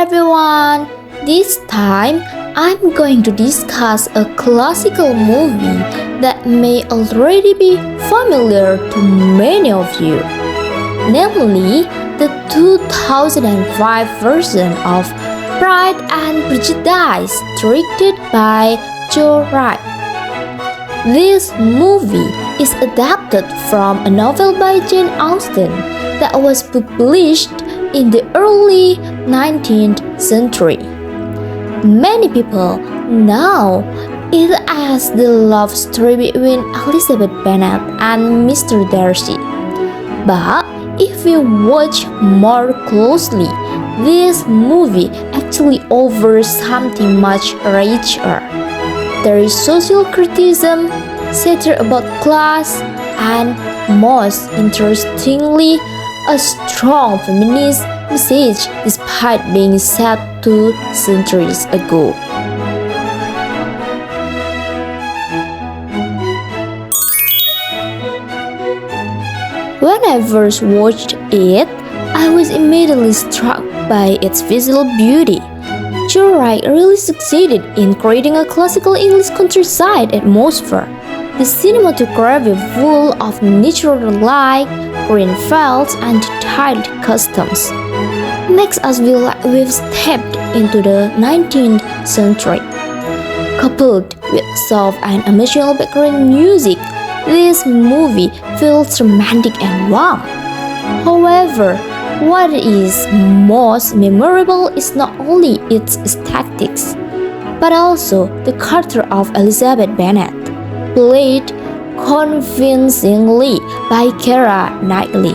everyone! This time I'm going to discuss a classical movie that may already be familiar to many of you, namely the 2005 version of Pride and Prejudice, directed by Joe Wright. This movie is adapted from a novel by Jane Austen that was published in the early 19th century. Many people know it as the love story between Elizabeth Bennet and Mr. Darcy. But if we watch more closely, this movie actually offers something much richer. There is social criticism, satire about class, and most interestingly, a strong feminist message despite being set 2 centuries ago. When I first watched it, I was immediately struck by its visual beauty. Joe Wright really succeeded in creating a classical English countryside atmosphere. The cinematography full of natural light, green fields, and detailed costumes makes us feel like we've stepped into the 19th century. Coupled with soft and emotional background music, this movie feels romantic and warm. However, what is most memorable is not only its aesthetics, but also the character of Elizabeth Bennet, played convincingly by Keira Knightley.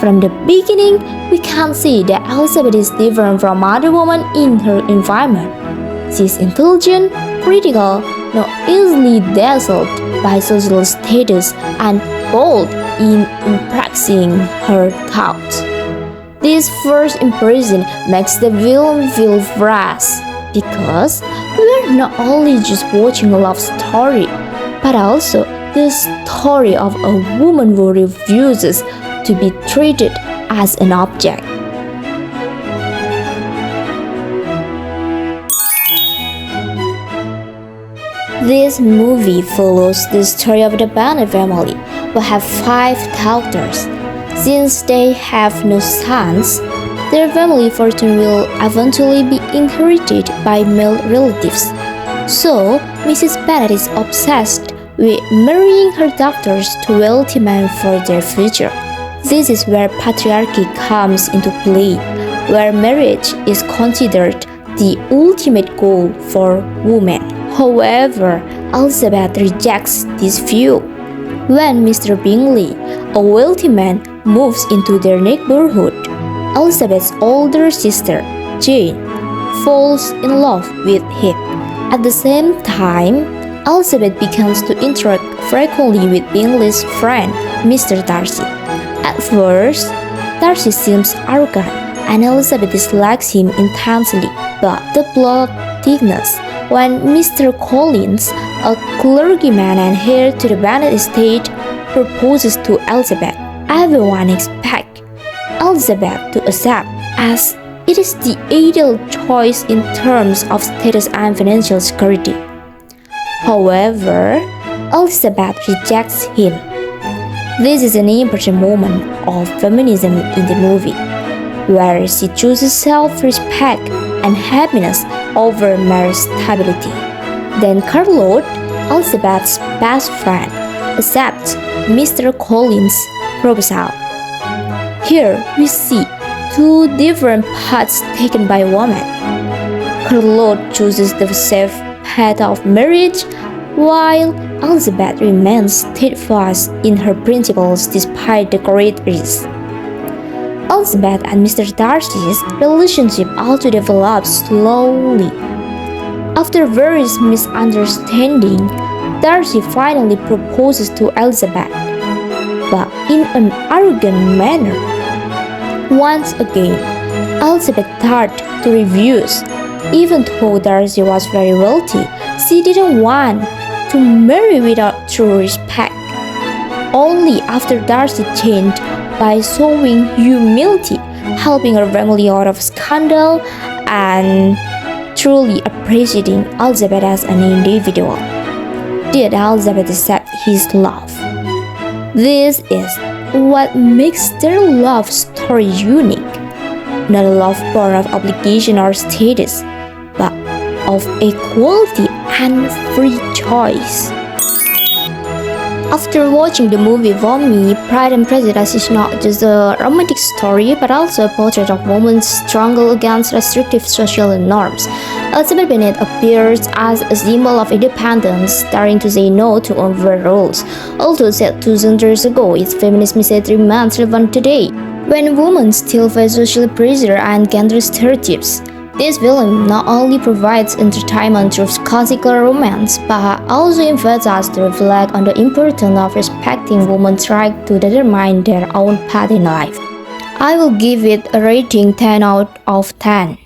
From the beginning, we can see that Elizabeth is different from other women in her environment. She is intelligent, critical, not easily dazzled by social status, and bold in expressing her thoughts. This first impression makes the film feel fresh, because we're not only just watching a love story, but also the story of a woman who refuses to be treated as an object. This movie follows the story of the Bennet family, who have 5 daughters. Since they have no sons, their family fortune will eventually be inherited by male relatives. So, Mrs. Bennet is obsessed with marrying her daughters to wealthy men for their future. This is where patriarchy comes into play, where marriage is considered the ultimate goal for women. However, Elizabeth rejects this view. When Mr. Bingley, a wealthy man, moves into their neighborhood, Elizabeth's older sister, Jane, falls in love with him. At the same time, Elizabeth begins to interact frequently with Bingley's friend, Mr. Darcy. At first, Darcy seems arrogant, and Elizabeth dislikes him intensely, but the plot thickens when Mr. Collins, a clergyman and heir to the Bennet estate, proposes to Elizabeth. Everyone expects Elizabeth to accept, as it is the ideal choice in terms of status and financial security. However, Elizabeth rejects him. This is an important moment of feminism in the movie, where she chooses self-respect and happiness over marriage stability. Then Charlotte, Elizabeth's best friend, accepts Mr. Collins' proposal. Here we see 2 different paths taken by women. Charlotte chooses the safe path of marriage, while Elizabeth remains steadfast in her principles despite the great risk. Elizabeth and Mr. Darcy's relationship also develops slowly. After various misunderstandings, Darcy finally proposes to Elizabeth, but in an arrogant manner. Once again, Elizabeth started to refuse. Even though Darcy was very wealthy, she didn't want to marry without true respect. Only after Darcy changed by showing humility, helping her family out of scandal, and truly appreciating Elizabeth as an individual. Did Elizabeth accept his love? This is what makes their love story unique. Not a love born of obligation or status, but of equality and free choice. After watching the movie, for me, Pride and Prejudice is not just a romantic story, but also a portrait of women's struggle against restrictive social norms. Elizabeth Bennet appears as a symbol of independence, daring to say no to unfair rules. Although set 2,000 years ago, its feminist message remains relevant today, when women still face social pressure and gender stereotypes. This film not only provides entertainment through classical romance, but also invites us to reflect on the importance of respecting women's right to determine their own path in life. I will give it a rating 10 out of 10.